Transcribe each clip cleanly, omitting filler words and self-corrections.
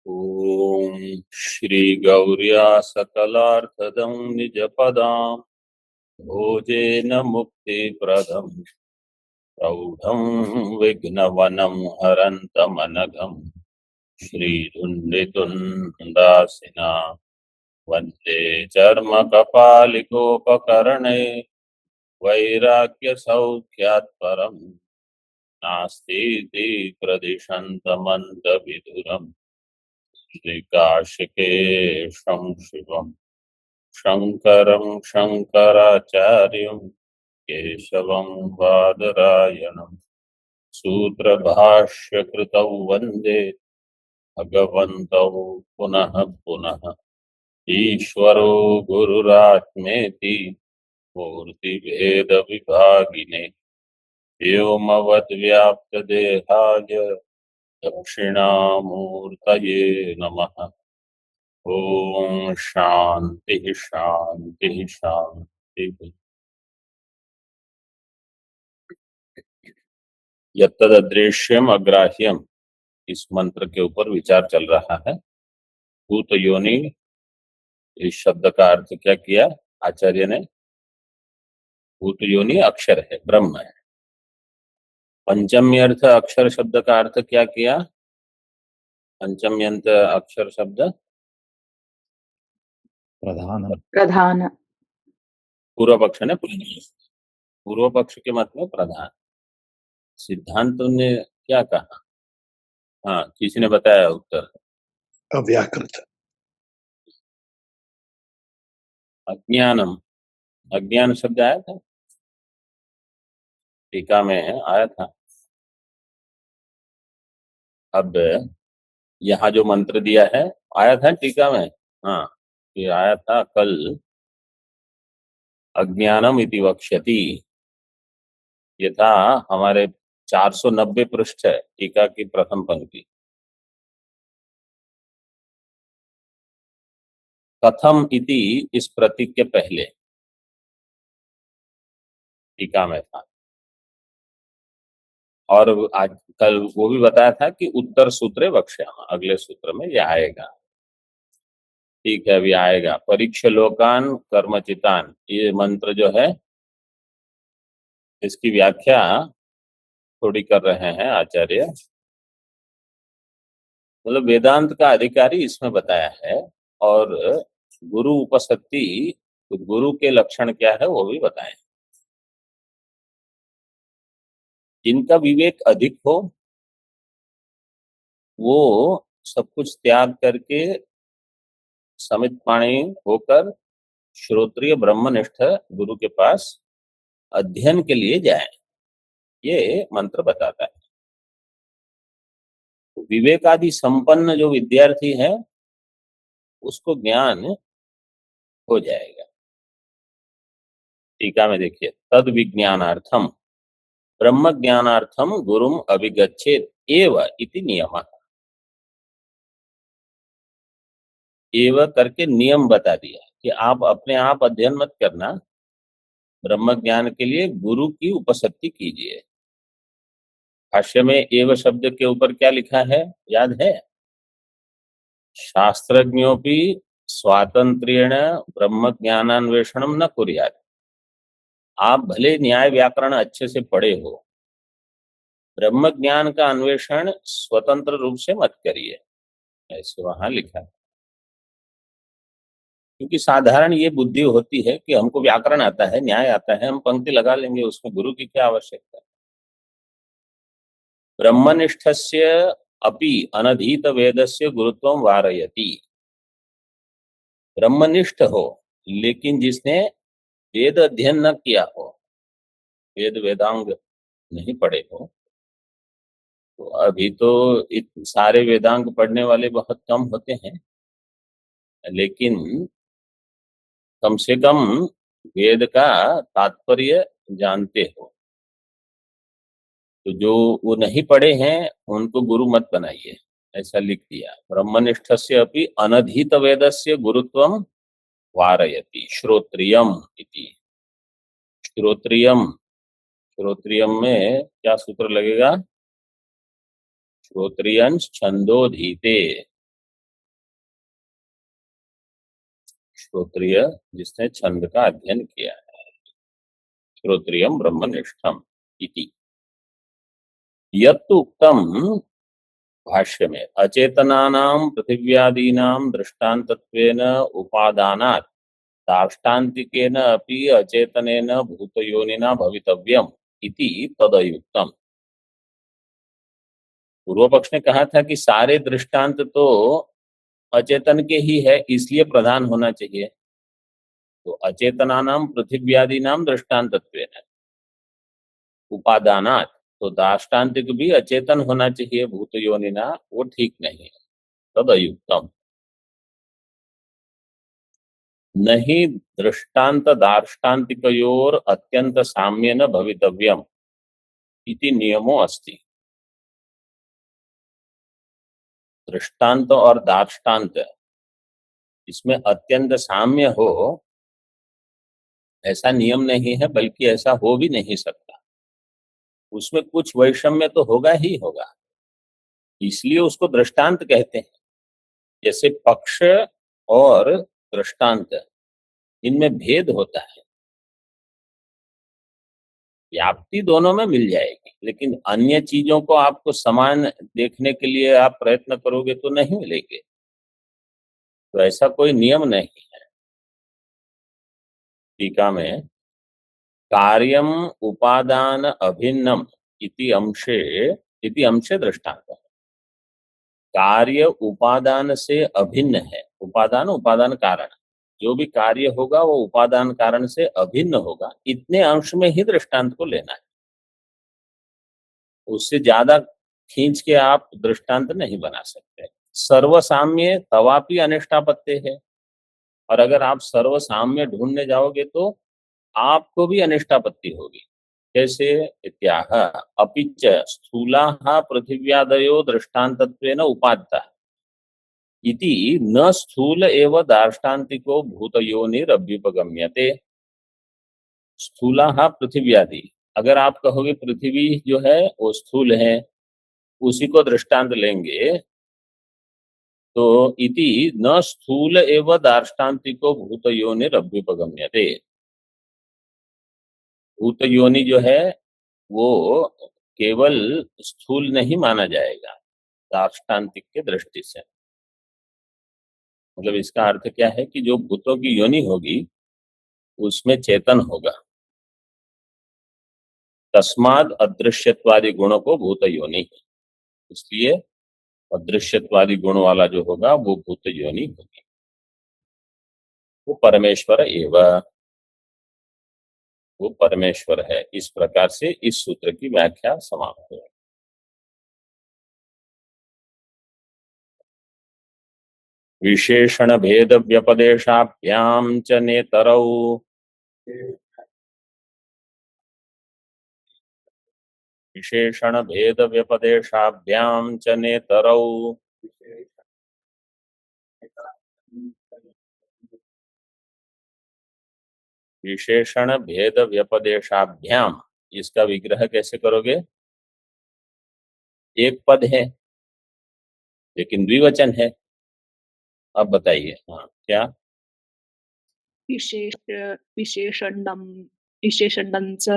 ओम श्री गौर्या सकलार्थदं निजपदां भोजेन मुक्तिप्रदं प्रौढं विघ्नवनं हरन्तमनघं श्रीधुण्डितुण्डासिना वन्दे चर्मकपालिकोपकरणे वैराग्यसौख्यात् परं नास्तीति प्रदिशन्तमन्तविधुरम् श्रीकाशिकेशं शिवम् शङ्करं शङ्कराचार्यं केशवं बादरायणं सूत्रभाष्यकृतौ वन्दे भगवन्तौ पुनः पुनः। ईश्वरो गुरुरात्मेति मूर्तिभेदविभागिने व्योमवद्व्याप्तदेहाय दक्षिणामूर्तये नमः। ओम शांति शांति शांति। यत्तदृश्यम अग्राह्यम, इस मंत्र के ऊपर विचार चल रहा है। भूत योनि, इस शब्द का अर्थ क्या किया आचार्य ने? भूत योनि अक्षर है, ब्रह्म है। पंचम्य अर्थ अक्षर शब्द का अर्थ क्या किया? पंचम्यंत अक्षर शब्द प्रधान। प्रधान। पूर्व पक्ष ने पूर्व पक्ष के मत में प्रधान। सिद्धांत ने क्या कहा? हाँ, किसी ने बताया उत्तर? अव्याकृत। अज्ञानम, अज्ञान शब्द आया था, टीका में आया था। अब यहाँ जो मंत्र दिया है आया था टीका में। हाँ, ये आया था कल। अज्ञानम इति वक्ष्यति, ये था हमारे 490 पृष्ठ है, टीका की प्रथम पंक्ति। कथम इति इस प्रतीक के पहले टीका में था। और आज कल वो भी बताया था कि उत्तर सूत्रे वक्ष्यामः, अगले सूत्र में ये आएगा। ठीक है, अभी आएगा। परीक्ष लोकान कर्मचितान, ये मंत्र जो है इसकी व्याख्या थोड़ी कर रहे हैं आचार्य। मतलब वेदांत का अधिकारी इसमें बताया है, और गुरु उपसक्ति, तो गुरु के लक्षण क्या है वो भी बताए। जिनका विवेक अधिक हो वो सब कुछ त्याग करके समित पाणी होकर श्रोत्रिय ब्रह्मनिष्ठ गुरु के पास अध्ययन के लिए जाए, ये मंत्र बताता है। तो विवेक आदि संपन्न जो विद्यार्थी है उसको ज्ञान हो जाएगा। टीका में देखिए, तद विज्ञानार्थम ब्रह्म ज्ञानार्थम गुरुम अभिगच्छेत एव इति नियमः। एव करके नियम बता दिया कि आप अपने आप अध्ययन मत करना, ब्रह्म ज्ञान के लिए गुरु की उपसक्ति कीजिए। भाष्य में एव शब्द के ऊपर क्या लिखा है याद है? शास्त्रज्ञोपि स्वातंत्र्येण ब्रह्म ज्ञानान्वेषणम न कुर्यात्। आप भले न्याय व्याकरण अच्छे से पढ़े हो, ब्रह्म ज्ञान का अन्वेषण स्वतंत्र रूप से मत करिए, ऐसे वहां लिखा है। क्योंकि साधारण ये बुद्धि होती है कि हमको व्याकरण आता है, न्याय आता है, हम पंक्ति लगा लेंगे, उसमें गुरु की क्या आवश्यकता है। ब्रह्मनिष्ठस्य अपि अनधीत वेदस्य गुरुत्वम वारयति। ब्रह्मनिष्ठ हो लेकिन जिसने वेद अध्ययन न किया हो, वेद वेदांग नहीं पढ़े हो, तो अभी तो सारे वेदांग पढ़ने वाले बहुत कम होते हैं, लेकिन कम से कम वेद का तात्पर्य जानते हो। तो जो वो नहीं पढ़े हैं उनको गुरु मत बनाइए, ऐसा लिख दिया। ब्रह्मनिष्ठस्य अपि अनधीत वेदस्य गुरुत्वम वारयति श्रोत्रियम इति। श्रोत्रियम, श्रोत्रियम में क्या सूत्र लगेगा? श्रोत्रियंच छंदोधीते, श्रोत्रिय जिसने छंद का अध्ययन किया है, श्रोत्रियम ब्रह्मनिष्ठम इति। यत्तु उक्तम भाष्य में अचेतनानां पृथिव्यादीनां दृष्टान्तत्वेन उपादानात् दार्ष्टान्तिकेन अपि अचेतनेन भूतयोनिना भवितव्यम इति तदयुक्तम। पूर्व पक्ष ने कहा था कि सारे दृष्टांत तो अचेतन के ही है, इसलिए प्रधान होना चाहिए। तो अचेतनानां पृथिव्यादीनां दृष्टान्तत्वेन उपादानात्, तो दार्ष्टान्तिक भी अचेतन होना चाहिए भूत योनिना, वो ठीक नहीं है। तदयुक्तम नहीं दृष्टांत दार्ष्टान्तिकयोर अत्यंत साम्येन भवितव्यम इति नियमो अस्ति। दृष्टांत और दार्ष्टान्त इसमें अत्यंत साम्य हो ऐसा नियम नहीं है, बल्कि ऐसा हो भी नहीं सकता। उसमें कुछ वैषम्य तो होगा ही होगा, इसलिए उसको दृष्टांत कहते हैं। जैसे पक्ष और दृष्टांत, इनमें भेद होता है, व्याप्ति दोनों में मिल जाएगी, लेकिन अन्य चीजों को आपको समान देखने के लिए आप प्रयत्न करोगे तो नहीं मिलेंगे। तो ऐसा कोई नियम नहीं है। टीका में कार्यम उपादान अभिन्नम इति अंशे दृष्टांत। कार्य उपादान से अभिन्न है। उपादान उपादान कारण, जो भी कार्य होगा वो उपादान कारण से अभिन्न होगा, इतने अंश में ही दृष्टांत को लेना है। उससे ज्यादा खींच के आप दृष्टांत नहीं बना सकते। सर्वसाम्य तवापि अनिष्टापत्ति है, और अगर आप सर्वसाम्य ढूंढने जाओगे तो आपको भी अनिष्टापत्ति होगी। जैसे इत्याह अपिच स्थूलाः पृथिव्यादयो दृष्टान्तत्वेन उपात्तः इति न स्थूल एव दार्ष्टान्तिको भूतयोनिरभ्युपगम्यते। स्थूलाः पृथिव्यादि, अगर आप कहोगे पृथ्वी जो है वो स्थूल है, उसी को दृष्टांत लेंगे तो इति न स्थूल एव दार्ष्टान्तिको भूतयोनिरभ्युपगम्यते। भूत योनि जो है वो केवल स्थूल नहीं माना जाएगा दार्ष्टान्तिक के दृष्टि से। मतलब इसका अर्थ क्या है कि जो भूतों की योनि होगी उसमें चेतन होगा। तस्माद अदृश्यत्वादि गुणों को भूत योनि, इसलिए अदृश्यत्वादि गुण वाला जो होगा वो भूत योनि होगी। वो परमेश्वर एवं, वो परमेश्वर है। इस प्रकार से इस सूत्र की व्याख्या समाप्त है। विशेषण भेद व्यपदेशाभ्याम च नेतरौ विशेषण भेद व्यपदेशाभ्याम च नेतरौ विशेषण भेद व्यपदेशाभ्याम, इसका विग्रह कैसे करोगे? एक पद है लेकिन द्विवचन है। अब बताइए। हाँ, क्या? विशेष विशेषणं विशेषणं च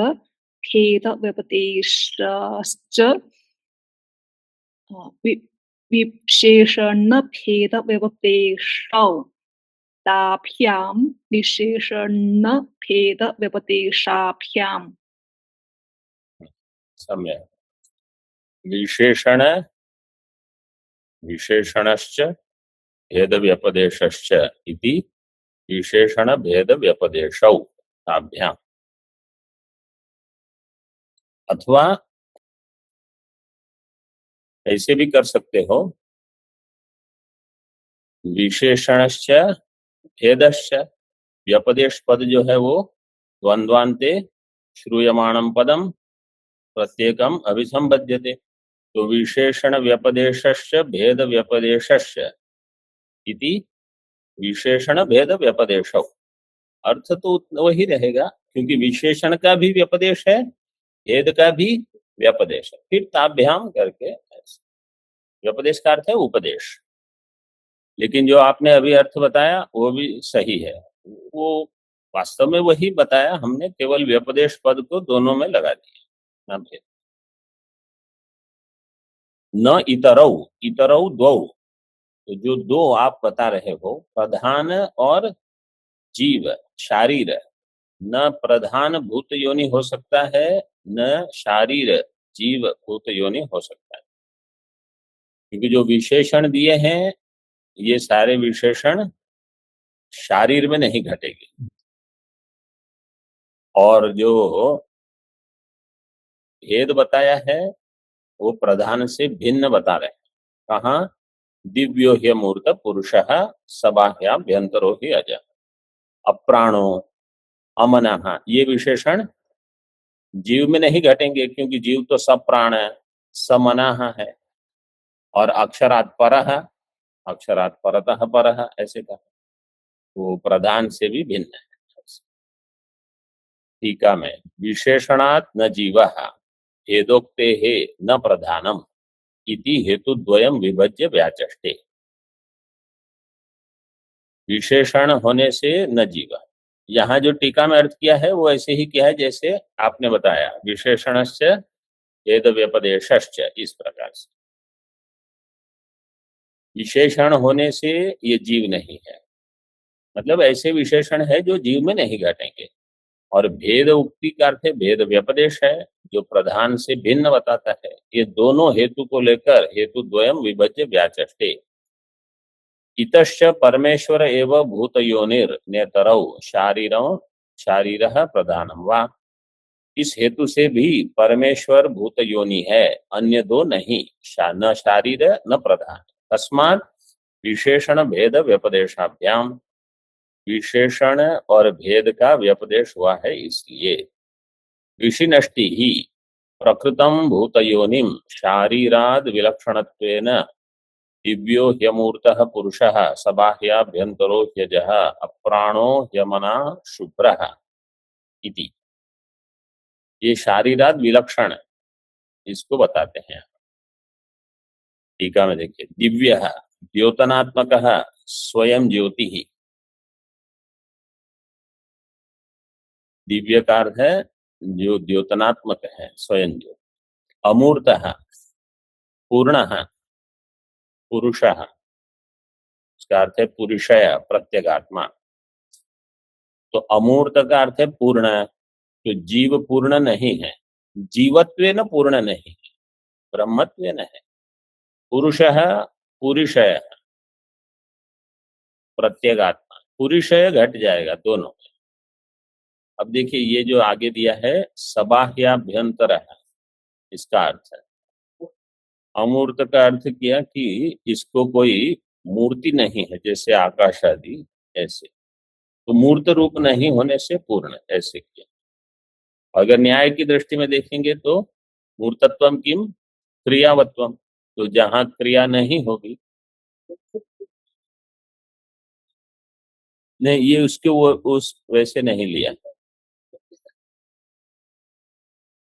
भेदव्यपदेशश्च विशेषणभेदव्यपदेशौ ताभ्यां विशेषणभेदव्यपदेशाभ्याम्। सम्यक्। विशेषण विशेषणश्च भेद व्यपदेशश्च इति विशेषण भेद व्यपदेशौ ताभ्याम। अथवा ऐसे भी कर सकते हो, विशेषणश्च भेदश्च, व्यपदेश पद जो है वो द्वंद्वान्ते श्रूयमाणं पदम प्रत्येकम अभिसंबध्यते। तो विशेषण व्यपदेशश्च भेद व्यपदेशश्च इति विशेषण भेद व्यपदेशौ। अर्थ तो वही रहेगा, क्योंकि विशेषण का भी व्यपदेश है, भेद का भी व्यपदेश है। फिर ताभ्याम करके व्यपदेश का अर्थ है उपदेश। लेकिन जो आपने अभी अर्थ बताया वो भी सही है, वो वास्तव में वही बताया हमने, केवल व्यपदेश पद को दोनों में लगा दिया। न भेद। न इतरौ, इतरौ द्वौ, तो जो दो आप बता रहे हो, प्रधान और जीव, शारीर, न प्रधान भूत योनि हो सकता है, न शारीर जीव भूत योनि हो सकता है, क्योंकि जो विशेषण दिए हैं ये सारे विशेषण शारीर में नहीं घटेंगे। और जो भेद बताया है वो प्रधान से भिन्न बता रहे हैं। कहा? दिव्यो ह्यमूर्त पुरुषः सबाह्याभ्यंतरो हि अज, अप्राणो, अमनः, ये विशेषण जीव में नहीं घटेंगे, क्योंकि जीव तो सब प्राण है, समनः है, और अक्षरात् परः, अक्षरात् परतः परः, ऐसे कहा। वो प्रधान से भी भिन्न है। टीका में विशेषणात् न जीवः भेदोक्तेः न प्रधानम इति हेतुद्वयम् विभज्य व्याचष्टे। विशेषण होने से न जीव, यहाँ जो टीका में अर्थ किया है वो ऐसे ही किया है जैसे आपने बताया, विशेषणस्य भेद व्यपदेशश्च, इस प्रकार से। विशेषण होने से ये जीव नहीं है, मतलब ऐसे विशेषण है जो जीव में नहीं घटेंगे। और भेद उक्ति का अर्थ है भेद व्यपदेश है, जो प्रधान से भिन्न बताता है। ये दोनों हेतु को लेकर हेतु द्वयम् विभज्य व्याचष्टे। इतश्च परमेश्वर एव भूतयोनिर नेतरौ शारीरं शारीरः प्रधानम वा, इस हेतु से भी परमेश्वर भूत योनि है, अन्य दो नहीं, न शारीर न प्रधान। तस्मात् विशेषण भेद व्यपदेशाभ्याम, विशेषण और भेद का व्यपदेश हुआ है इसलिए। विशिनष्टि ही प्रकृतम भूतयोनिम शारीराद विलक्षणत्वेन दिव्यो ह्यमूर्तः पुरुषः सबाह्याभ्यंतरो ह्यजः अप्राणो ह्यमना शुभ्रः इति। ये शारीराद विलक्षण इसको बताते हैं। टीका में देखिए, दिव्य द्योतनात्मक स्वयं ज्योति ही, दिव्य का अर्थ है जो द्योतनात्मक है, स्वयं ज्योति। अमूर्त पूर्ण पुरुष, इसका अर्थ है पुरुषय प्रत्यगात्मा। तो अमूर्त का अर्थ है पूर्ण, तो जीव पूर्ण नहीं है, जीवत्वेन पूर्ण नहीं है, ब्रह्मत्वेन है। पुरुष पुरुषय प्रत्यगात्मा, पुरुषय घट जाएगा दोनों। अब देखिए ये जो आगे दिया है सबाह्याभ्यंतर है, इसका अर्थ है अमूर्त का अर्थ किया कि इसको कोई मूर्ति नहीं है, जैसे आकाश आदि ऐसे, तो मूर्त रूप नहीं होने से पूर्ण, ऐसे किया। अगर न्याय की दृष्टि में देखेंगे तो मूर्तत्वम किम क्रियावत्वम, तो जहां क्रिया नहीं होगी, नहीं ये उसके वो उस वैसे नहीं लिया।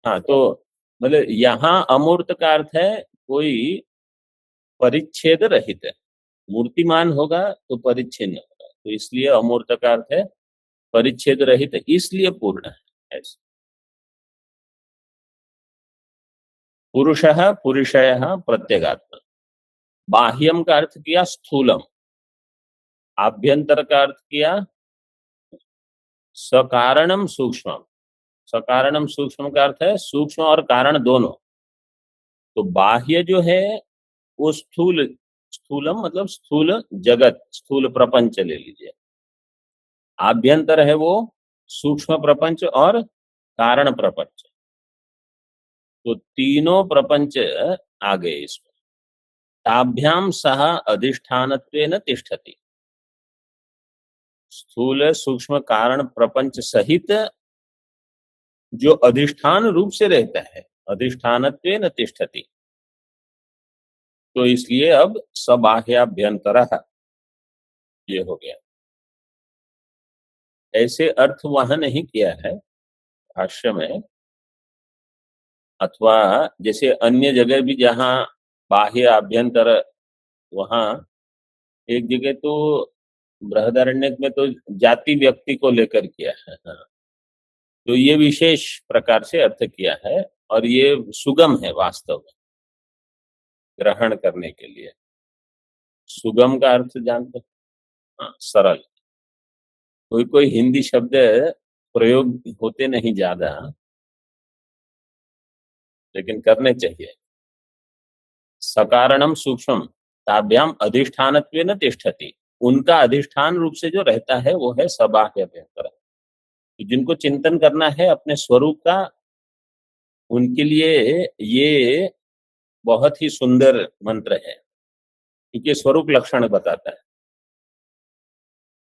हाँ, तो मतलब यहाँ अमूर्त का अर्थ है कोई परिच्छेद रहित है, मूर्तिमान होगा तो परिच्छिन्न होगा, तो इसलिए अमूर्त का अर्थ है परिच्छेद रहित, इसलिए पूर्ण है ऐसे। पुरुषः पुरुषयः प्रत्यगात्मा। बाह्यम का अर्थ किया स्थूलम, आभ्यंतर का अर्थ किया सकारणम सूक्ष्म। सकारणम सूक्ष्म का अर्थ है सूक्ष्म और कारण दोनों। तो बाह्य जो है वो स्थूल, स्थूलम मतलब स्थूल जगत, स्थूल प्रपंच ले लीजिए। आभ्यंतर है वो सूक्ष्म प्रपंच और कारण प्रपंच, तो तीनों प्रपंच आ गए इसमें। ताभ्याम सह अधिष्ठानत्वेन तिष्ठति, स्थूल सूक्ष्म कारण प्रपंच सहित जो अधिष्ठान रूप से रहता है, अधिष्ठानत्वेन तिष्ठति, तो इसलिए अब सबाह्याभ्यंतरः ये हो गया। ऐसे अर्थ वहां नहीं किया है भाष्य में, अथवा जैसे अन्य जगह भी जहां बाह्य आभ्यंतर, वहां एक जगह तो बृहदारण्यक में तो जाति व्यक्ति को लेकर किया है। हाँ। तो ये विशेष प्रकार से अर्थ किया है और ये सुगम है वास्तव में ग्रहण करने के लिए। सुगम का अर्थ जानते हैं? हाँ, सरल। कोई कोई हिंदी शब्द प्रयोग होते नहीं ज्यादा, लेकिन करने चाहिए। सकारणम सूक्ष्म ताभ्याम अधिष्ठानत्वेन तिष्ठति, उनका अधिष्ठान रूप से जो रहता है वो है सबाह्य अभ्यंतर। तो जिनको चिंतन करना है अपने स्वरूप का, उनके लिए ये बहुत ही सुंदर मंत्र है, क्योंकि स्वरूप लक्षण बताता है।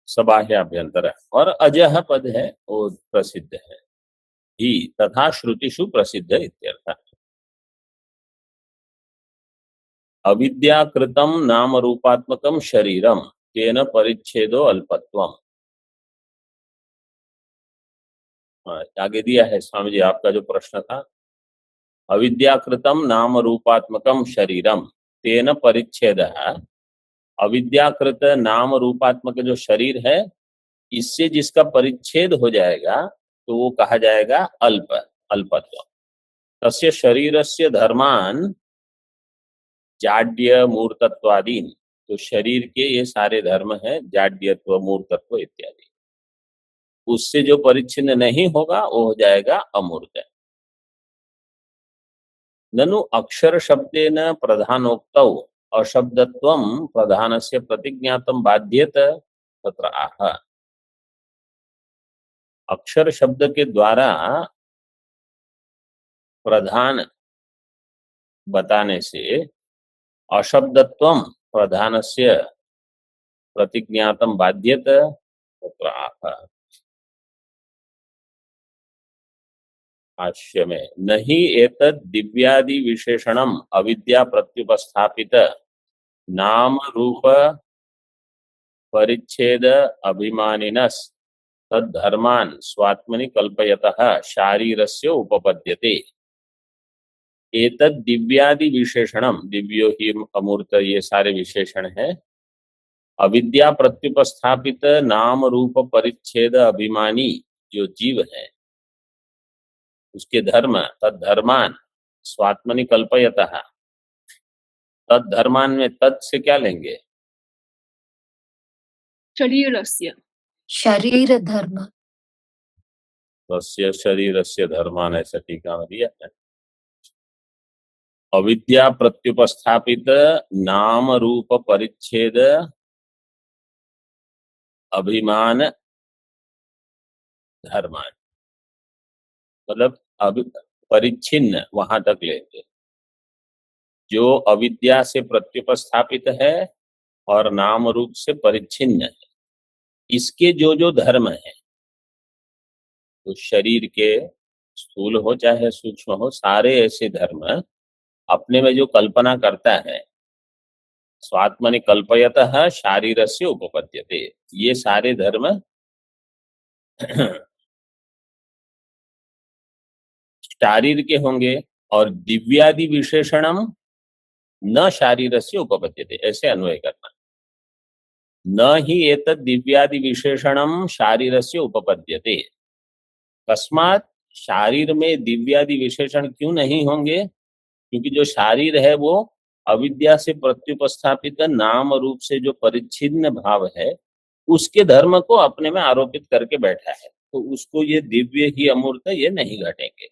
सबाह्य अभ्यंतर और अजह पद है वो प्रसिद्ध है ही तथा श्रुतिषु प्रसिद्ध इत्यर्थ। अविद्याकृतम नाम रूपात्मकम शरीरम तेन परिच्छेदो अल्पत्वम। आगे दिया है स्वामी जी आपका जो प्रश्न था, अविद्याकृतम नाम रूपात्मकम शरीरम तेन परिच्छेद। अविद्याकृत नाम रूपात्मक जो शरीर है, इससे जिसका परिच्छेद हो जाएगा तो वो कहा जाएगा अल्प, अल्पत्व। तस्य शरीरस्य धर्मान जाड्य मूर्तत्वादीन, तो शरीर के ये सारे धर्म हैं, जाड्यत्व मूर्तत्व इत्यादि। उससे जो परिच्छिन्न नहीं होगा वो हो जाएगा अमूर्त। ननु अक्षर शब्देन प्रधानोक्तौ अशब्दत्वं प्रधानस्य प्रतिज्ञातं बाध्येत तत्र आह। अक्षर शब्द के द्वारा प्रधान बताने से अशब्दत्वं प्रधानस्य प्रतिज्ञातं बाध्येत तत्र आह। भाष्य में नहीं एतद् दिव्यादि विशेषणम अविद्या प्रत्युपस्थापित नाम रूप परिच्छेद अभिमानिनस् तद्धर्मान् स्वात्मनि कल्पयतः शारीरस्य उपपद्यते। एतद् दिव्यादि विशेषणम, दिव्यो ही अमूर्त ये सारे विशेषण हैं, अविद्या प्रत्युपस्थापित नाम रूप परिच्छेद अभिमानी जो जीव है उसके धर्म, तद्धर्मान स्वात्मनि कल्पयतः। तद्धर्मान में तत् से क्या लेंगे? शरीरस्य शरीर धर्म। तस्य शरीरस्य धर्मान, ऐसा टीका में दिया है। अविद्या प्रत्युपस्थापित नाम रूप परिच्छेद अभिमान धर्मान, मतलब परिच्छिन्न वहां तक लेंगे जो अविद्या से प्रत्युपस्थापित है और नाम रूप से परिच्छिन्न है। इसके जो जो धर्म है, तो शरीर के स्थूल हो चाहे सूक्ष्म हो, सारे ऐसे धर्म अपने में जो कल्पना करता है, स्वात्मनि कल्पयतः शारीरस्य उपपद्यते, ये सारे धर्म शारीर के होंगे। और दिव्यादि विशेषणम न शारीरस्य उपपद्यते, ऐसे अन्वय करना। न ही एतद् दिव्यादि विशेषणम शारीरस्य उपपद्यते। तस्मात् शारीर में दिव्यादि विशेषण क्यों नहीं होंगे? क्योंकि जो शारीर है वो अविद्या से प्रत्युपस्थापित नाम रूप से जो परिच्छिन्न भाव है उसके धर्म को अपने में आरोपित करके बैठा है, तो उसको ये दिव्य ही अमूर्त ये नहीं घटेंगे।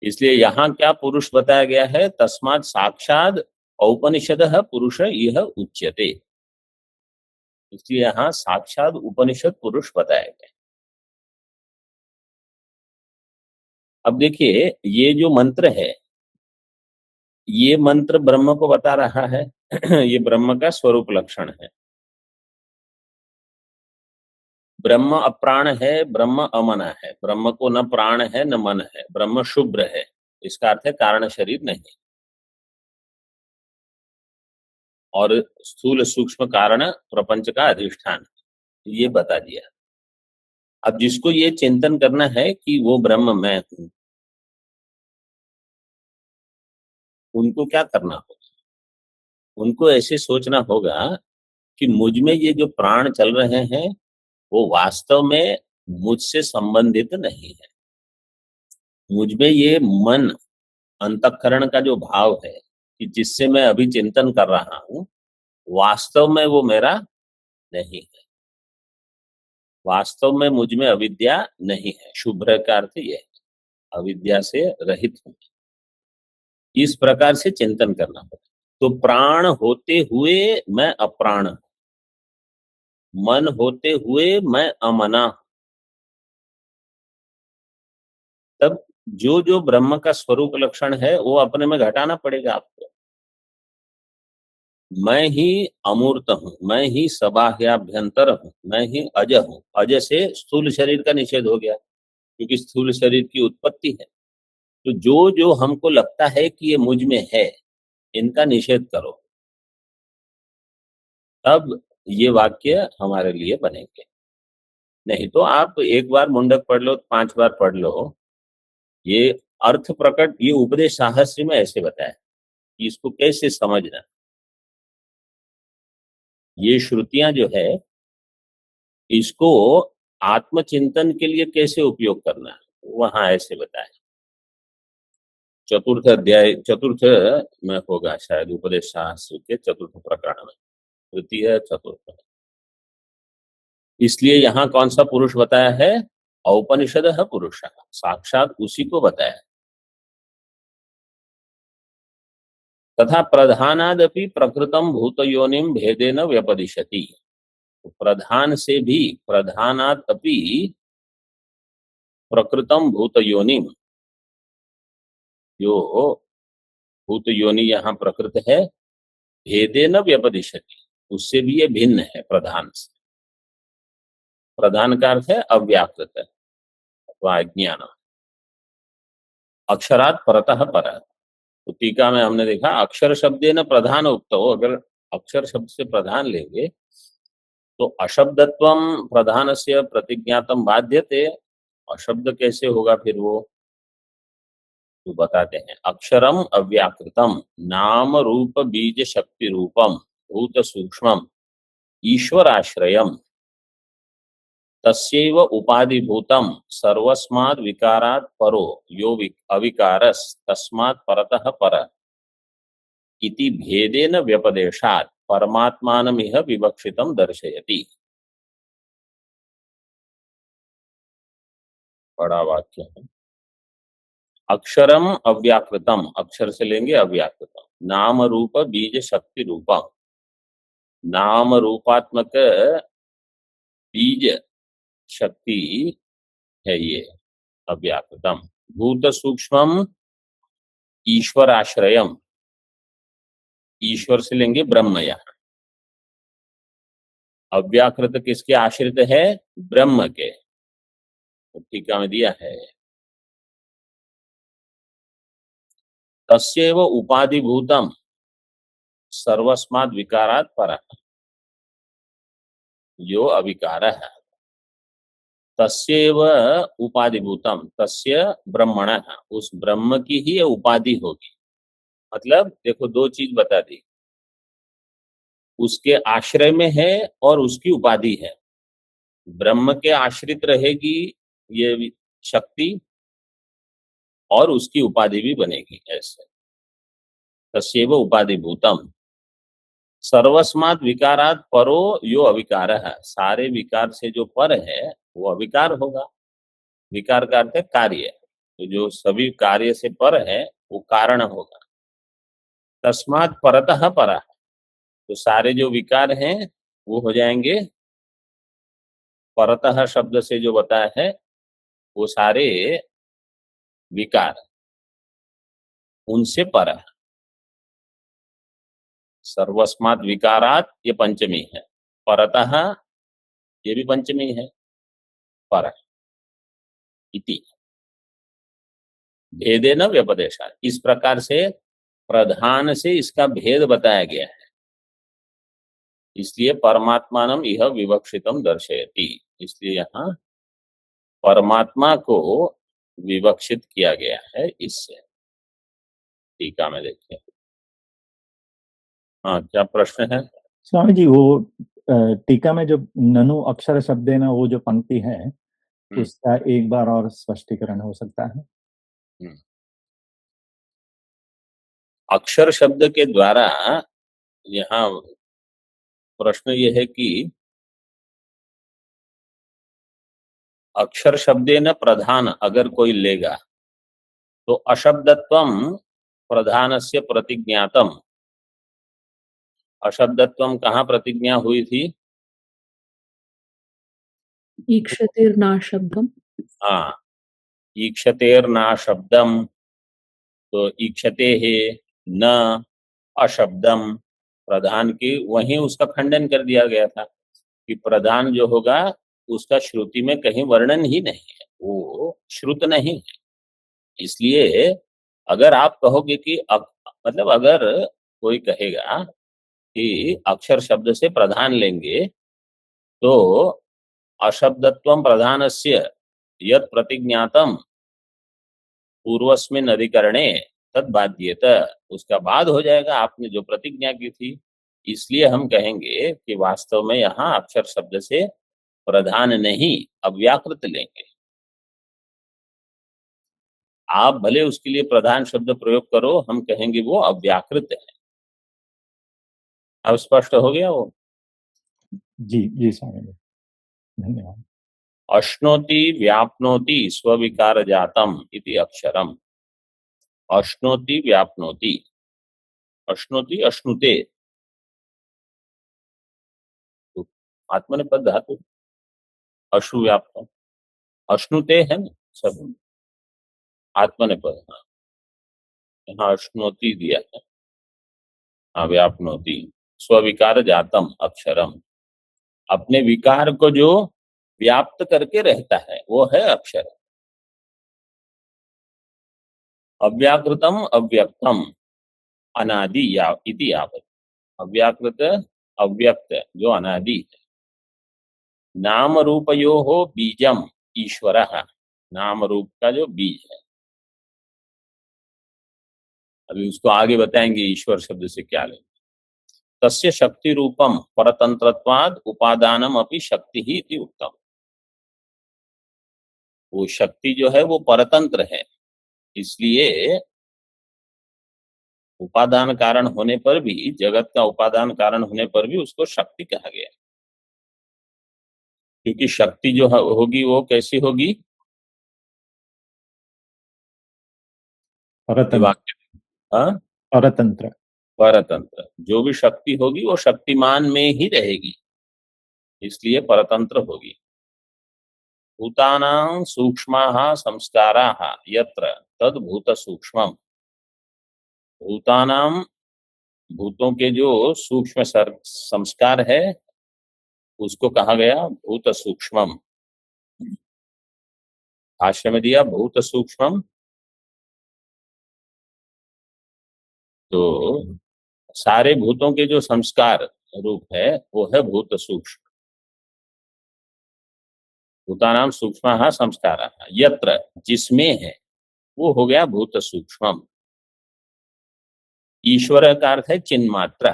इसलिए यहाँ क्या पुरुष बताया गया है? तस्मात् साक्षात् औपनिषदः पुरुष यह उच्यते। इसलिए यहाँ साक्षात उपनिषद पुरुष बताया गया। अब देखिए ये जो मंत्र है, ये मंत्र ब्रह्म को बता रहा है। ये ब्रह्म का स्वरूप लक्षण है। ब्रह्म अप्राण है, ब्रह्म अमना है, ब्रह्म को न प्राण है न मन है, ब्रह्म शुभ्र है। इसका अर्थ है कारण शरीर नहीं, और स्थूल सूक्ष्म कारण प्रपंच का अधिष्ठान, ये बता दिया। अब जिसको ये चिंतन करना है कि वो ब्रह्म मैं हूं, उनको क्या करना होगा? उनको ऐसे सोचना होगा कि मुझ में ये जो प्राण चल रहे हैं वो वास्तव में मुझसे संबंधित नहीं है। मुझ में ये मन, अंतःकरण का जो भाव है कि जिससे मैं अभी चिंतन कर रहा हूं, वास्तव में वो मेरा नहीं है। वास्तव में मुझ में अविद्या नहीं है। शुभ्र का अर्थ ये है, अविद्या से रहित हूं। इस प्रकार से चिंतन करना पड़ेगा। तो प्राण होते हुए मैं अप्राण हूं, मन होते हुए मैं अमना हूं। तब जो जो ब्रह्म का स्वरूप लक्षण है वो अपने में घटाना पड़ेगा आपको। मैं ही अमूर्त हूं, मैं ही सबाह्याभ्यंतर हूं, मैं ही अज हूं। अज से स्थूल शरीर का निषेध हो गया, क्योंकि स्थूल शरीर की उत्पत्ति है। तो जो जो हमको लगता है कि ये मुझ में है, इनका निषेध करो, तब ये वाक्य हमारे लिए बनेंगे। नहीं तो आप एक बार मुंडक पढ़ लो, 5 बार पढ़ लो, ये अर्थ प्रकट, ये उपदेश साहस्य में ऐसे बताया कि इसको कैसे समझना। ये श्रुतियां जो है, इसको आत्मचिंतन के लिए कैसे उपयोग करना है, वहां ऐसे बताया। चतुर्थ अध्याय, चतुर्थ में होगा शायद, उपदेश शास्त्र के चतुर्थ प्रकरण में, तृतीय चतुर्थ। इसलिए यहाँ कौन सा पुरुष बताया है? औपनिषद पुरुष, साक्षात उसी को बताया। तथा प्रधानादपि प्रकृतम भूतयोनिम भेदेन व्यपदिशति। प्रधान से भी, प्रधानात अपि प्रकृतम भूतयोनिम, जो भूत योनि यहाँ प्रकृत है, भेदेन व्यपदिशति, उससे भी ये भिन्न है प्रधान से। प्रधान का अर्थ है अव्याकृत अथवा अज्ञान। अक्षरात परतः पर। तो टीका में हमने देखा अक्षर शब्दे न प्रधान उक्त हो, अगर अक्षर शब्द से प्रधान लेंगे तो अशब्दत्वम प्रधान से प्रतिज्ञातम बाध्यते। अशब्द कैसे होगा फिर वो? तो बताते हैं, अक्षरम अव्याकृतम नाम रूप बीज शक्ति रूपम भूत सूक्ष्मम ईश्वराश्रयम तस्यैव उपाधिभूतम सर्वस्माद् विकारात् परो यो अविकारस् तस्मात् परतः पर इति भेदेन व्यपदेशात् परमात्मानमिह विवक्षितम दर्शयति। बड़ा वाक्य है। अक्षरम अव्याकृतम, अक्षर से लेंगे अव्याकृतम, नाम रूप बीज शक्ति रूपम, नाम रूपात्मक बीज शक्ति है ये अव्याकृतम। भूत सूक्ष्मम ईश्वर आश्रयम, ईश्वर से लेंगे ब्रह्म। यहाँ अव्याकृत किसके आश्रित है? ब्रह्म के। टीका में दिया है, तस्यैव उपाधिभूतम सर्वस्माद् विकारात् परः यो अविकारः। तस्यैव उपाधिभूतम, तस्य ब्रह्मणः, उस ब्रह्म की ही उपाधि होगी। मतलब देखो, दो चीज बता दी, उसके आश्रय में है और उसकी उपाधि है। ब्रह्म के आश्रित रहेगी ये शक्ति और उसकी उपाधि भी बनेगी। ऐसे तस्यैव उपाधिभूतम सर्वस्मात् विकारात् परो यो अविकारः, सारे विकार से जो पर है वो अविकार होगा। विकार का अर्थ है कार्य, तो जो सभी कार्य से पर है वो कारण होगा। तस्मात् परतः परः, तो सारे जो विकार हैं वो हो जाएंगे, परतः शब्द से जो बताया है, वो सारे विकार उनसे पर है। सर्वस्मात् विकारात् ये पंचमी है, परतः ये भी पंचमी है, पर इति भेदेन व्यपदेशा। इस प्रकार से प्रधान से इसका भेद बताया गया है, इसलिए परमात्मानम यह विवक्षितम दर्शयति, इसलिए यहाँ परमात्मा को विवक्षित किया गया है इससे। टीका में देखिए। हाँ, क्या प्रश्न है? स्वामी जी वो टीका में जो ननु अक्षर शब्द है ना, वो जो पंक्ति है उसका एक बार और स्पष्टीकरण हो सकता है? अक्षर शब्द के द्वारा यहाँ प्रश्न ये है कि अक्षर शब्दे न प्रधान अगर कोई लेगा तो अशब्दत्वम प्रधानस्य प्रतिज्ञातम। अशब्दत्वम कहाँ प्रतिज्ञा हुई थी? ईक्षतेर्ना शब्दम। हाँ, ईक्षतेर्ना शब्दम, तो ईक्षते है न अशब्दम, प्रधान की वहीं उसका खंडन कर दिया गया था कि प्रधान जो होगा उसका श्रुति में कहीं वर्णन ही नहीं है, वो श्रुत नहीं है। इसलिए अगर आप कहोगे कि मतलब अगर कोई कहेगा कि अक्षर शब्द से प्रधान लेंगे तो अशब्दत्वम प्रधानस्य यत् प्रतिज्ञातम पूर्वस्मिन् अधिकरणे तद बाध्येत, उसका बाद हो जाएगा आपने जो प्रतिज्ञा की थी। इसलिए हम कहेंगे कि वास्तव में यहाँ अक्षर शब्द से प्रधान नहीं अव्याकृत लेंगे। आप भले उसके लिए प्रधान शब्द प्रयोग करो, हम कहेंगे वो अव्याकृत है। अब स्पष्ट हो गया वो? जी जी स्वामी जी, धन्यवाद। अश्नोति व्याप्नोति स्विकार जातम इति अक्षरम। अश्नोति व्याप्नोति, अश्नोति अश्नुते, तो आत्मनेपद धातु अश्रु व्याप्त, अश्नुते है ना सब आत्मनेपद। हाँ, यहाँ अश्नोति दिया है। हाँ, व्याप्नोति स्विकार जातम अक्षरम, अपने विकार को जो व्याप्त करके रहता है वो है अक्षर। अव्याकृतम अव्यक्तम अनादि या इति यावत्, अव्याकृत अव्यक्त जो अनादि है। नाम रूपयोः बीजम ईश्वरः, नाम रूप का जो बीज है। अभी उसको आगे बताएंगे ईश्वर शब्द से क्या लेंगे। तस्य शक्ति रूपम परतंत्रत्वाद उपादानम अपि शक्ति ही इति उक्तम। वो शक्ति जो है वो परतंत्र है, इसलिए उपादान कारण होने पर भी, जगत का उपादान कारण होने पर भी उसको शक्ति कहा गया। क्योंकि शक्ति जो होगी वो कैसी होगी? परतंत्र। हाँ, परतंत्र, परतंत्र। जो भी शक्ति होगी वो शक्तिमान में ही रहेगी, इसलिए परतंत्र होगी। भूतानां सूक्ष्माः संस्काराः यत्र तद भूत सूक्ष्मम। भूतानां, भूतों के जो सूक्ष्म संस्कार है उसको कहा गया भूत सूक्ष्मम। भाष्य में दिया भूत सूक्ष्मम, तो सारे भूतों के जो संस्कार रूप है वो है भूत सूक्ष्म। भूतानाम सूक्ष्म संस्कार यत्र, जिसमें है, वो हो गया भूत सूक्ष्मम। ईश्वर का अर्थ है चिन्मात्र,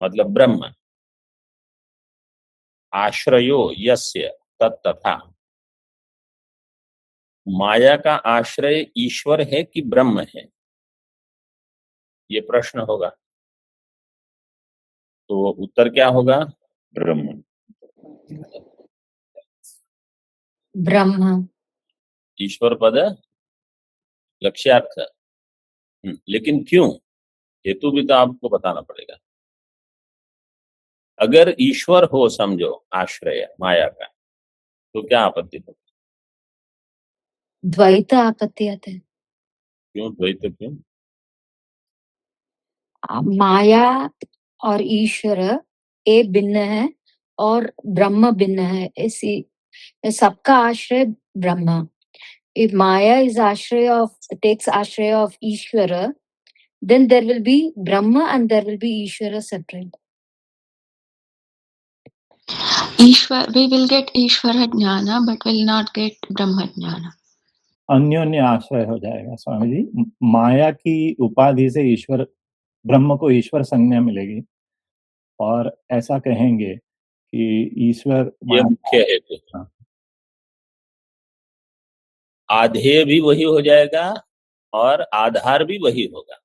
मतलब ब्रह्म। आश्रयो यस्य तत्तथा, माया का आश्रय ईश्वर है कि ब्रह्म है, ये प्रश्न होगा। तो उत्तर क्या होगा? ब्रह्म। ब्रह्म। ईश्वर पद लक्ष्यार्थ। लेकिन क्यों? हेतु भी तो आपको बताना पड़ेगा। अगर ईश्वर हो समझो आश्रय माया का, तो क्या आपत्ति होगी? द्वैत आपत्ति आते हैं। क्यों द्वैत? क्यों? माया और ईश्वर ये भिन्न है और ब्रह्म भिन्न है। ऐसी सबका आश्रय ब्रह्म। If Maya is Ashraya of, takes Ashraya of Ishvara, then there will be Brahma and there will be Ishvara separate. We will get Ishvara Jnana, but will not get Brahma Jnana. अन्योन्य आश्रय हो जाएगा स्वामी जी। माया की उपाधि से ईश्वर ब्रह्म को ईश्वर संज्ञा मिलेगी और ऐसा कहेंगे कि ईश्वर ये मुख्य हेतु है। हाँ। आधेय भी वही हो जाएगा और आधार भी वही होगा।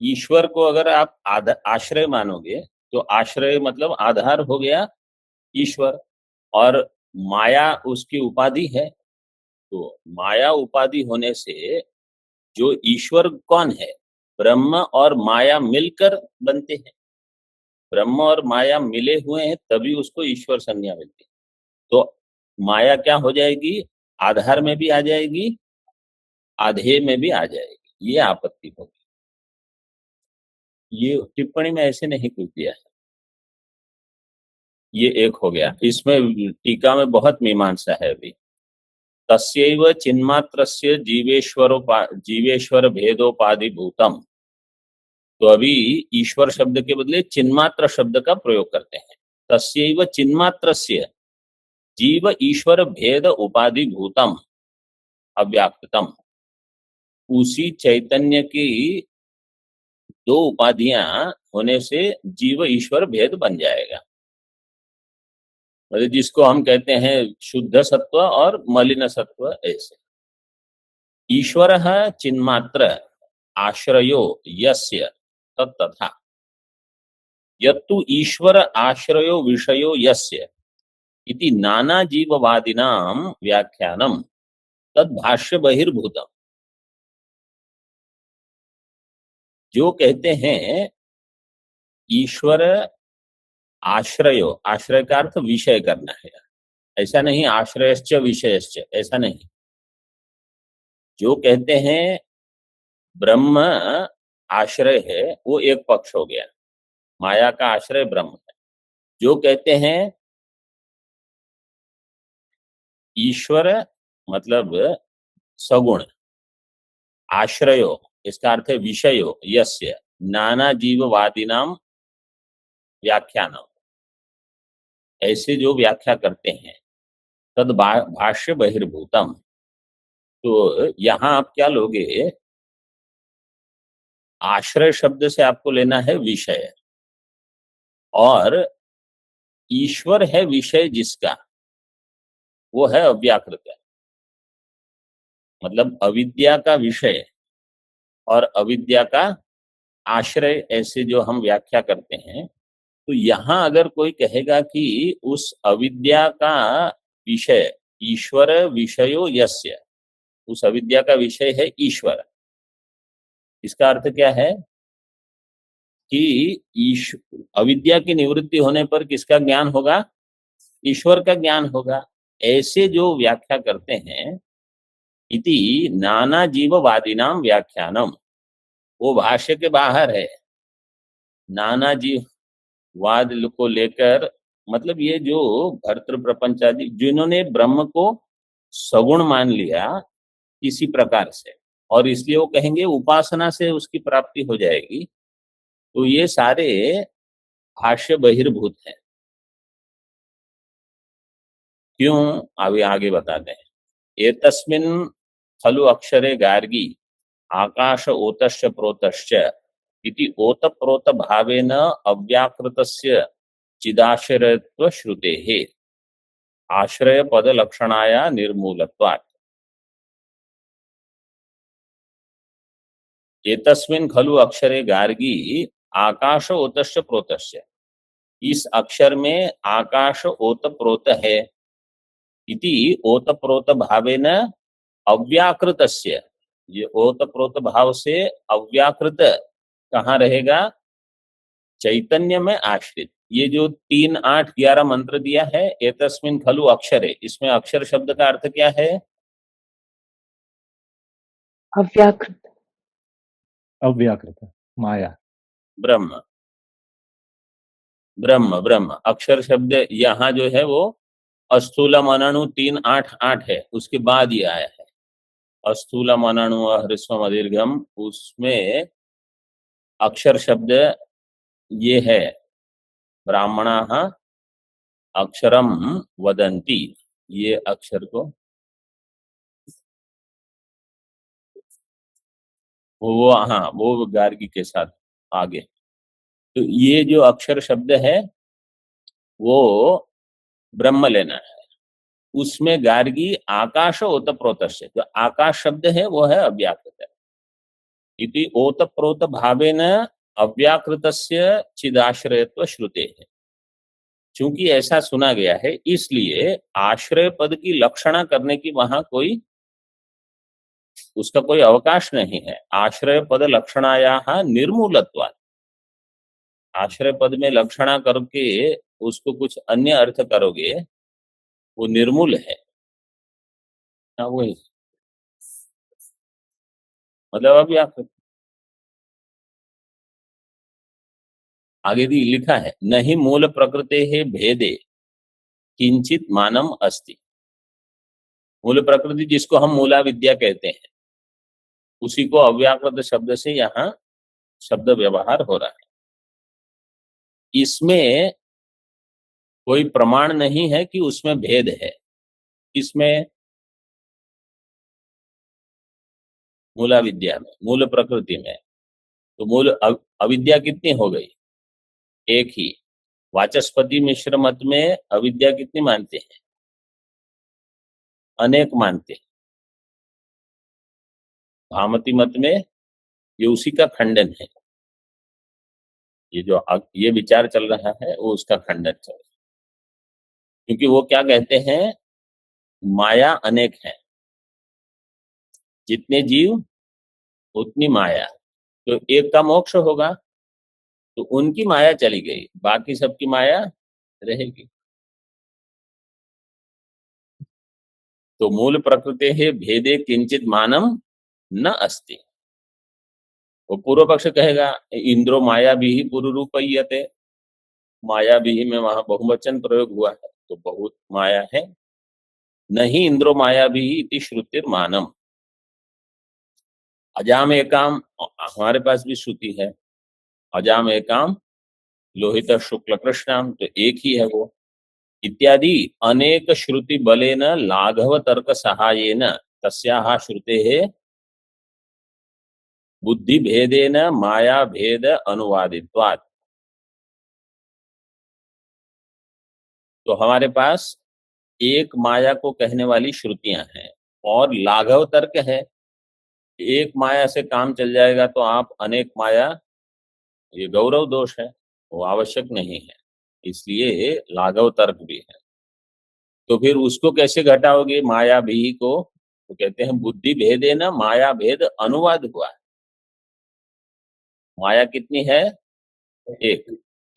ईश्वर को अगर आप आश्रय मानोगे तो आश्रय मतलब आधार हो गया ईश्वर, और माया उसकी उपाधि है। तो माया उपाधि होने से जो ईश्वर कौन है, ब्रह्म और माया मिलकर बनते हैं। ब्रह्म और माया मिले हुए हैं तभी उसको ईश्वर संज्ञा मिलती है। तो माया क्या हो जाएगी, आधार में भी आ जाएगी, आधेय में भी आ जाएगी। ये आपत्ति होगी। ये टिप्पणी में ऐसे नहीं कुछ दिया है। ये एक हो गया। इसमें टीका में बहुत मीमांसा है अभी। तस्यैव चिन्मात्रस्य जीवेश्वर भेदोपाधि भूतम। तो अभी ईश्वर शब्द के बदले चिन्मात्र शब्द का प्रयोग करते हैं। तस्यैव चिन्मात्रस्य जीव ईश्वर भेद उपाधि भूतम अव्याकृतम। उसी चैतन्य की दो उपाधियां होने से जीव ईश्वर भेद बन जाएगा। मतलब जिसको हम कहते हैं शुद्ध सत्व और मलिन सत्व। ऐसे ईश्वर चिन्मात्र आश्रयो यस्य तथा यत्तु ईश्वर आश्रयो विषयो यस्य इति नाना जीववादिनां व्याख्यानम तद भाष्य बहिर्भूतम। जो कहते हैं ईश्वर आश्रयो, आश्रय का अर्थ विषय करना है, ऐसा नहीं आश्रयश्च विषयश्च, ऐसा नहीं। जो कहते हैं ब्रह्म आश्रय है वो एक पक्ष हो गया, माया का आश्रय ब्रह्म है। जो कहते हैं ईश्वर मतलब सगुण, आश्रयो इसका अर्थ है विषयो यस्य नाना जीववादिनाम व्याख्यानम, ऐसे जो व्याख्या करते हैं तद भाष्य बहिर्भूतम। तो यहां आप क्या लोगे, आश्रय शब्द से आपको लेना है विषय, और ईश्वर है विषय जिसका, वो है अव्याकृत, मतलब अविद्या का विषय और अविद्या का आश्रय, ऐसे जो हम व्याख्या करते हैं। तो यहां अगर कोई कहेगा कि उस अविद्या का विषय ईश्वर विषयो यस्य, उस अविद्या का विषय है ईश्वर, इसका अर्थ क्या है कि अविद्या की निवृत्ति होने पर किसका ज्ञान होगा, ईश्वर का ज्ञान होगा। ऐसे जो व्याख्या करते हैं इति नाना जीववादिनाम व्याख्यानम, वो भाष्य के बाहर है। नाना जीववाद को लेकर मतलब ये जो भर्तृ प्रपंच आदि जिन्होंने ब्रह्म को सगुण मान लिया किसी प्रकार से, और इसलिए वो कहेंगे उपासना से उसकी प्राप्ति हो जाएगी, तो ये सारे भाष्य बहिर्भूत हैं। क्यों, अभी आगे बताते हैं। एतस्मिन् खलु अक्षरे गार्गी आकाश ओतश्च प्रोतश्च इति ओतप्रोत भावेन अव्याकृतस्य चिदाश्रयत्व श्रुतेः आश्रय पद लक्षणाया निर्मूलत्वात्। एतस्मिन् खलु अक्षरे गार्गी आकाश ओतश्च प्रोतश्च, इस अक्षर में आकाश ओत प्रोत है। इति ओत प्रोत भावेन अव्याकृतस्य, ये ओत प्रोत भाव से अव्याकृत कहाँ रहेगा, चैतन्य में आश्रित। ये जो 3, 8, 11 मंत्र दिया है एतस्मिन् खलु अक्षरे, इसमें अक्षर शब्द का अर्थ क्या है, अव्याकृत अव्याकृत माया, ब्रह्म। ब्रह्म ब्रह्म अक्षर शब्द यहाँ जो है वो अस्थूलम अनणु 3, 8, 8 है, उसके बाद ये आया है अस्थूलम अनणु ह्रस्वम दीर्घम, उसमें अक्षर शब्द ये है ब्राह्मणाः अक्षरम वदन्ति, ये अक्षर को वो हाँ वो गार्गी के साथ आगे। तो ये जो अक्षर शब्द है वो ब्रह्म लेना है। उसमें गार्गी आकाश ओतप्रोत से, जो आकाश शब्द है वो है अव्याकृत। इति ओतप्रोत भावेन अव्याकृतस्य चिदाश्रयत्व श्रुते है। चूंकि ऐसा सुना गया है इसलिए आश्रय पद की लक्षणा करने की वहां कोई उसका कोई अवकाश नहीं है। आश्रय पद लक्षणाया निर्मूलत्वात्, आश्रय पद में लक्षणा करके उसको कुछ अन्य अर्थ करोगे वो निर्मूल है। वही मतलब अव्याकृत। आगे भी लिखा है नहीं मूल प्रकृते है भेदे किंचित मानम अस्ति। मूल प्रकृति जिसको हम मूला विद्या कहते हैं उसी को अव्याकृत शब्द से यहाँ शब्द व्यवहार हो रहा है। इसमें कोई प्रमाण नहीं है कि उसमें भेद है। इसमें मूला विद्या में, मूल प्रकृति में, तो मूल अविद्या कितनी हो गई? एक ही। वाचस्पति मिश्र मत में अविद्या कितनी मानते हैं? अनेक मानते हैं। भामती मत में ये उसी का खंडन है। ये जो ये विचार चल रहा है वो उसका खंडन चल रहा है। क्योंकि वो क्या कहते हैं, माया अनेक है, जितने जीव उतनी माया, तो एक का मोक्ष होगा तो उनकी माया चली गई, बाकी सबकी माया रहेगी। तो मूल प्रकृते है भेदे किंचित मानम न अस्ति। वो पूर्व पक्ष कहेगा इंद्रो माया भी ही पुरु रूपयते, माया भी में वहां बहुवचन प्रयोग हुआ है तो बहुत माया है। नहीं इंद्रो माया भी इति श्रुतिर मानम। अजाम एकाम हमारे पास भी श्रुति है, अजाम एकाम लोहित शुक्ल कृष्णाम, तो एक ही है वो। इत्यादि अनेक श्रुति बलेन लाघव तर्क सहायेन तस्याः श्रुतेः बुद्धि भेदेन माया भेद अनुवादित्वात्। तो हमारे पास एक माया को कहने वाली श्रुतियां हैं और लाघव तर्क है। एक माया से काम चल जाएगा तो आप अनेक माया, ये गौरव दोष है, वो आवश्यक नहीं है, इसलिए लाघव तर्क भी है। तो फिर उसको कैसे घटाओगे माया भी को? तो कहते हैं बुद्धि भेदे न माया भेद अनुवाद हुआ है। माया कितनी है? एक,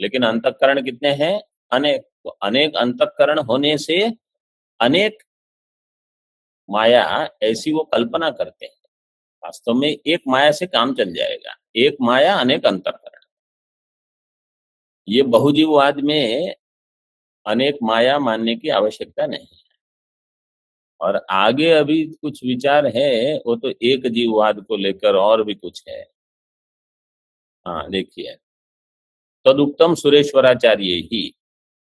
लेकिन अंतःकरण कितने हैं? अनेक। तो अनेक अंतःकरण होने से अनेक माया ऐसी वो कल्पना करते हैं। वास्तव में एक माया से काम चल जाएगा, एक माया अनेक अंतःकरण। ये बहुजीववाद में अनेक माया मानने की आवश्यकता नहीं है। और आगे अभी कुछ विचार है, वो तो एक जीववाद को लेकर और भी कुछ है। हाँ देखिए, तदुक्तम सुरेश्वराचार्य ही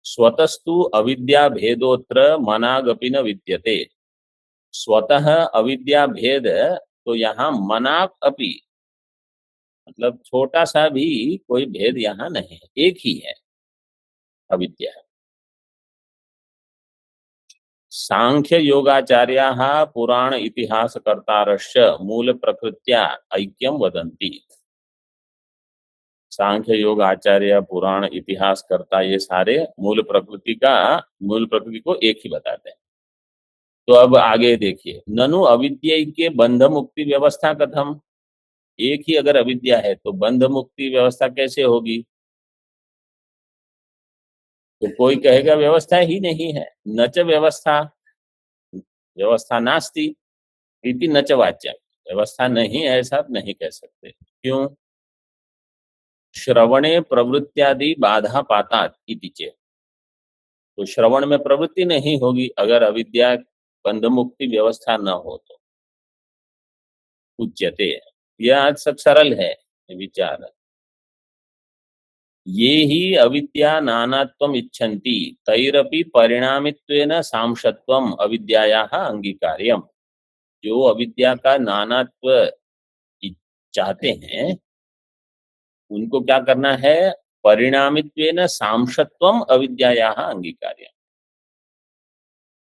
स्वतस्तु अविद्या भेदोत्र मनागपि न विद्यते। स्वतः अविद्या भेद तो यहाँ मनाक अपि, मतलब छोटा सा भी कोई भेद यहाँ नहीं है, एक ही है अविद्या। सांख्य योगाचार्याः पुराण इतिहास कर्तारश्च मूल प्रकृत्या ऐक्यम वदन्ति। सांख्य योग आचार्य पुराण इतिहास करता ये सारे मूल प्रकृति को एक ही बताते हैं। तो अब आगे देखिए, ननु अविद्या के बंध मुक्ति व्यवस्था कथम। एक ही अगर अविद्या है तो बंध मुक्ति व्यवस्था कैसे होगी? तो कोई कहेगा व्यवस्था ही नहीं है। नच व्यवस्था, व्यवस्था नास्ति इति नच वाच्यम। व्यवस्था नहीं है ऐसा नहीं कह सकते। क्यों? श्रवणे प्रवृत्त्यादि बाधा पातात इति चेत्। तो श्रवण में प्रवृत्ति नहीं होगी अगर अविद्या बंध मुक्ति व्यवस्था न हो तो। उच्यते, यह आज सब सरल है विचार। ये ही अविद्या नानात्वम इच्छन्ति तैरपि परिणामित्वेन सांशत्वम अविद्यायाः अंगीकार्यम। जो अविद्या का नानात्व चाहते हैं उनको क्या करना है, परिणामित्वेन सांशत्वम अविद्यायाः अंगीकार्य,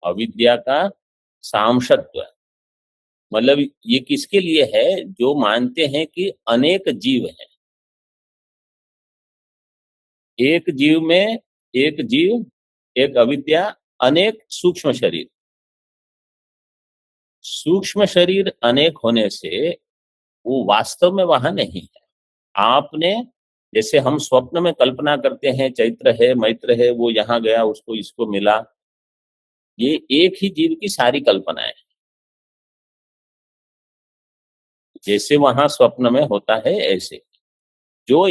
अविद्या का सांशत्व मतलब ये किसके लिए है, जो मानते हैं कि अनेक जीव हैं, एक जीव में एक जीव, एक अविद्या, अनेक सूक्ष्म शरीर, सूक्ष्म शरीर अनेक होने से वो वास्तव में वहां नहीं है। आपने जैसे हम स्वप्न में कल्पना करते हैं, चैत्र है, मैत्र है, वो यहाँ गया, उसको इसको मिला, ये एक ही जीव की सारी कल्पना है। जैसे वहां स्वप्न में होता है ऐसे जो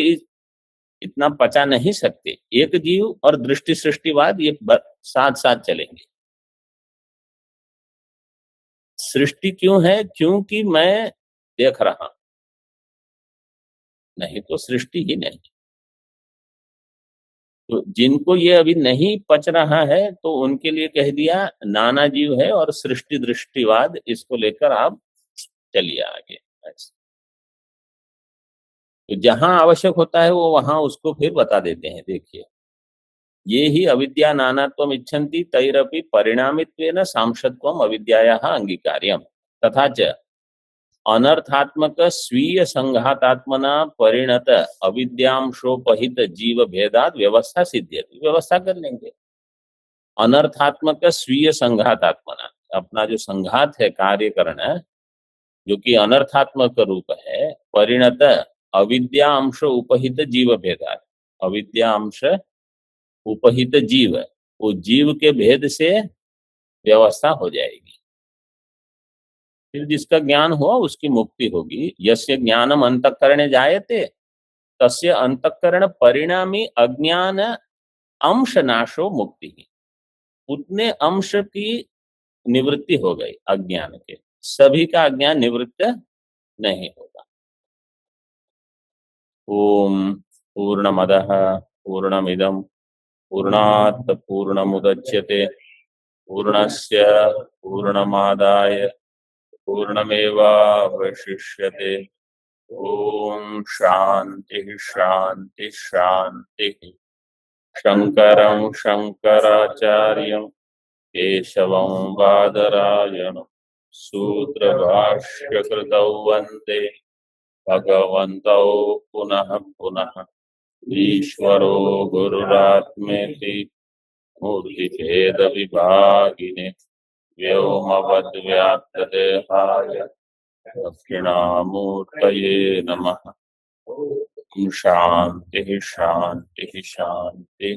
इतना पचा नहीं सकते, एक जीव और दृष्टि सृष्टिवाद ये साथ साथ चलेंगे। सृष्टि क्यों है, क्योंकि मैं देख रहा हूं, नहीं तो सृष्टि ही नहीं। तो जिनको ये अभी नहीं पच रहा है तो उनके लिए कह दिया नाना जीव है और सृष्टि दृष्टिवाद, इसको लेकर आप चलिए आगे। तो जहां आवश्यक होता है वो वहां उसको फिर बता देते हैं। देखिए, ये ही अविद्या नानात्वम इच्छन्ति तैरपि परिणामित्वेन सांशत्वम अविद्यायाः अंगीकार्यम तथा च अनर्थात्मक स्वीय संघातात्मना परिणत अविद्यांशोपहित जीव भेदात व्यवस्था सिद्ध्यति। व्यवस्था कर लेंगे। अनर्थात्मक स्वीय संघातात्मना, अपना जो संघात है, कार्यकरण, जो कि अनर्थात्मक रूप है, परिणत अविद्या अंश उपहित जीव भेदात, अविद्या अंश उपहित जीव, वो जीव के भेद से व्यवस्था हो जाएगी। फिर जिसका ज्ञान हुआ उसकी मुक्ति होगी। यस्य ज्ञानम अंतःकरणे जायते तस्य अंतःकरण परिणामी अज्ञान अंश नाशो मुक्ति। उतने अंश की निवृत्ति हो गई अज्ञान के, सभी का अज्ञान निवृत्त नहीं होगा। ओम पूर्णमदः पूर्णमिदं पूर्णात् पूर्णमुदच्यते पूर्णस्य पूर्णमादाय पूर्णमेवावशिष्यते। ओम शांति शांति शांति। शंकरं शंकराचार्यं केशवं बादरायणं सूत्रभाष्यकृतौ वन्दे भगवन्तौ पुनः पुनः। ईश्वरो गुरुरात्मेति मूर्तिभेदविभागिने व्योमवद्व्याप्तदेहाय दक्षिणामूर्तये नमः। शांति शांति शांति।